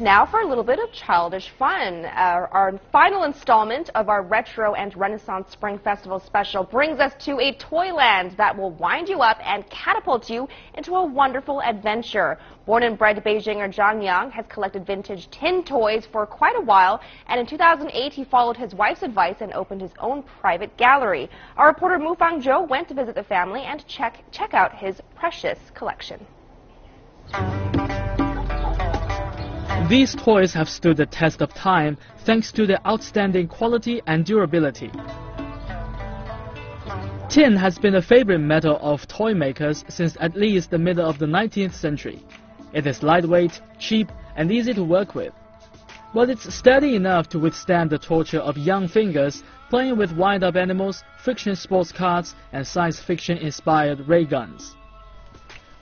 Now for a little bit of childish fun. Our final installment of our Retro and Renaissance Spring Festival special brings us to a toyland that will wind you up and catapult you into a wonderful adventure. Born-and-bred Beijinger Zhang Yang has collected vintage tin toys for quite a while, and in 2008 he followed his wife's advice and opened his own private gallery. Our reporter Mu Fang Zhou went to visit the family and check out his precious collection. These toys have stood the test of time thanks to their outstanding quality and durability. Tin has been a favorite metal of toy makers since at least the middle of the 19th century. It is lightweight, cheap, and easy to work with. But it's steady enough to withstand the torture of young fingers playing with wind-up animals, fiction sports cards, and science fiction-inspired ray guns.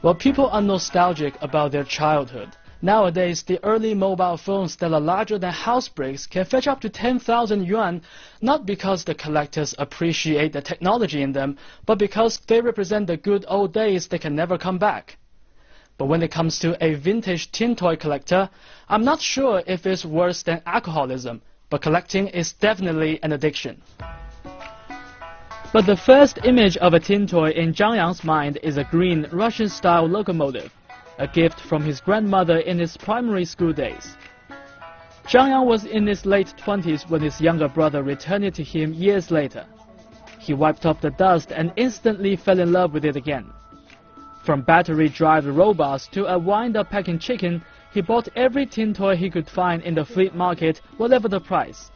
While people are nostalgic about their childhood, nowadays, the early mobile phones that are larger than house bricks can fetch up to 10,000 yuan, not because the collectors appreciate the technology in them, but because they represent the good old days that can never come back. But when it comes to a vintage tin toy collector, I'm not sure if it's worse than alcoholism, but collecting is definitely an addiction. But the first image of a tin toy in Zhang Yang's mind is a green Russian-style locomotive, a gift from his grandmother in his primary school days. Zhang Yang was in his late 20s when his younger brother returned it to him years later. He wiped off the dust and instantly fell in love with it again. From battery-driven robots to a wind-up packing chicken, he bought every tin toy he could find in the flea market, whatever the price.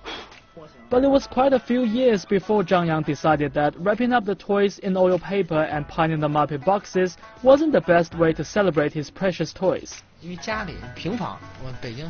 But it was quite a few years before Zhang Yang decided that wrapping up the toys in oil paper and piling them up in boxes wasn't the best way to celebrate his precious toys.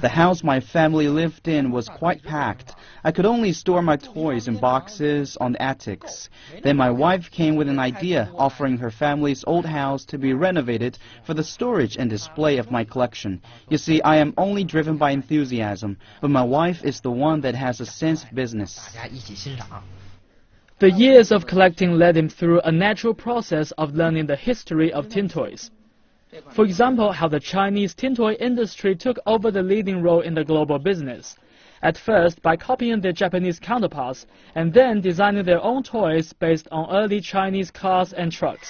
The house my family lived in was quite packed. I could only store my toys in boxes on the attics. Then my wife came with an idea, offering her family's old house to be renovated for the storage and display of my collection. You see, I am only driven by enthusiasm, but my wife is the one that has a sense of business. The years of collecting led him through a natural process of learning the history of tin toys. For example, how the Chinese tin toy industry took over the leading role in the global business. At first by copying their Japanese counterparts, and then designing their own toys based on early Chinese cars and trucks.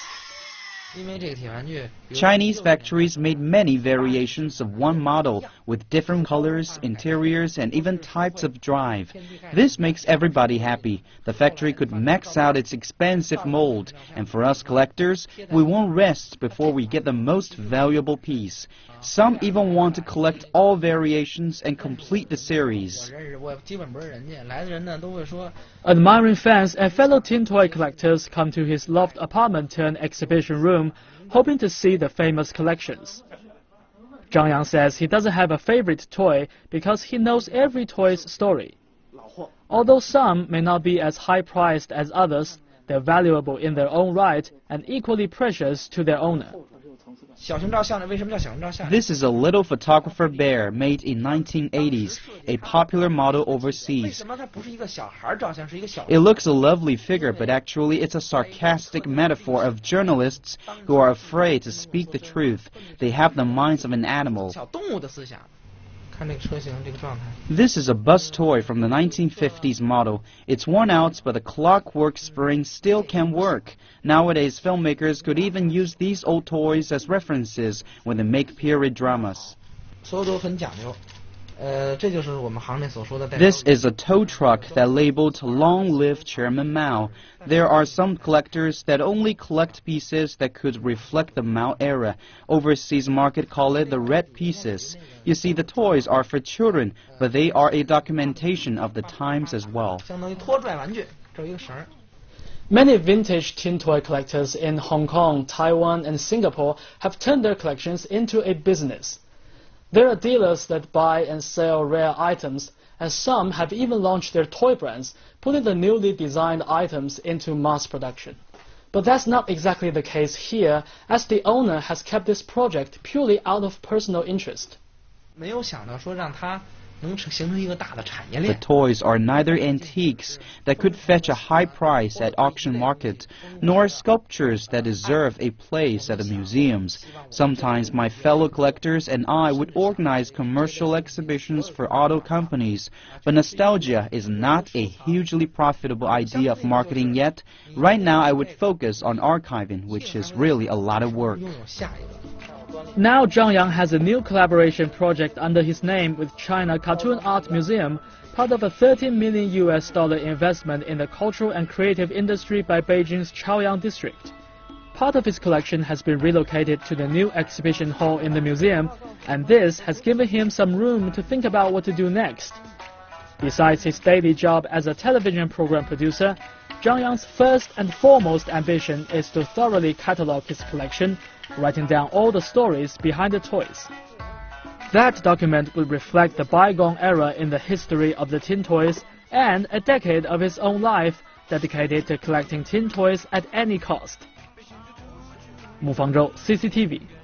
Chinese factories made many variations of one model with different colors, interiors, and even types of drive. This makes everybody happy. The factory could max out its expensive mold, and for us collectors, we won't rest before we get the most valuable piece. Some even want to collect all variations and complete the series. Admiring fans and fellow tin toy collectors come to his loft apartment turned exhibition room, hoping to see the famous collections. Zhang Yang says he doesn't have a favorite toy because he knows every toy's story. Although some may not be as high-priced as others, they're valuable in their own right and equally precious to their owner. This is a little photographer bear made in 1980s, a popular model overseas. It looks a lovely figure, but actually it's a sarcastic metaphor of journalists who are afraid to speak the truth. They have the minds of an animal. This is a bus toy from the 1950s model. It's worn out, but the clockwork spring still can work. Nowadays, filmmakers could even use these old toys as references when they make period dramas. This is a tow truck that labeled Long Live Chairman Mao. There are some collectors that only collect pieces that could reflect the Mao era. Overseas market call it the red pieces. You see, the toys are for children, but they are a documentation of the times as well. Many vintage tin toy collectors in Hong Kong, Taiwan, and Singapore have turned their collections into a business. There are dealers that buy and sell rare items, and some have even launched their toy brands, putting the newly designed items into mass production. But that's not exactly the case here, as the owner has kept this project purely out of personal interest. The toys are neither antiques that could fetch a high price at auction market, nor sculptures that deserve a place at the museums. Sometimes my fellow collectors and I would organize commercial exhibitions for auto companies, but nostalgia is not a hugely profitable idea of marketing yet. Right now I would focus on archiving, which is really a lot of work. Now Zhang Yang has a new collaboration project under his name with China Cartoon Art Museum, part of a $13 million investment in the cultural and creative industry by Beijing's Chaoyang district. Part of his collection has been relocated to the new exhibition hall in the museum, and this has given him some room to think about what to do next. Besides his daily job as a television program producer, Zhang Yang's first and foremost ambition is to thoroughly catalog his collection, writing down all the stories behind the toys. That document will reflect the bygone era in the history of the tin toys and a decade of his own life dedicated to collecting tin toys at any cost. 木方舟 CCTV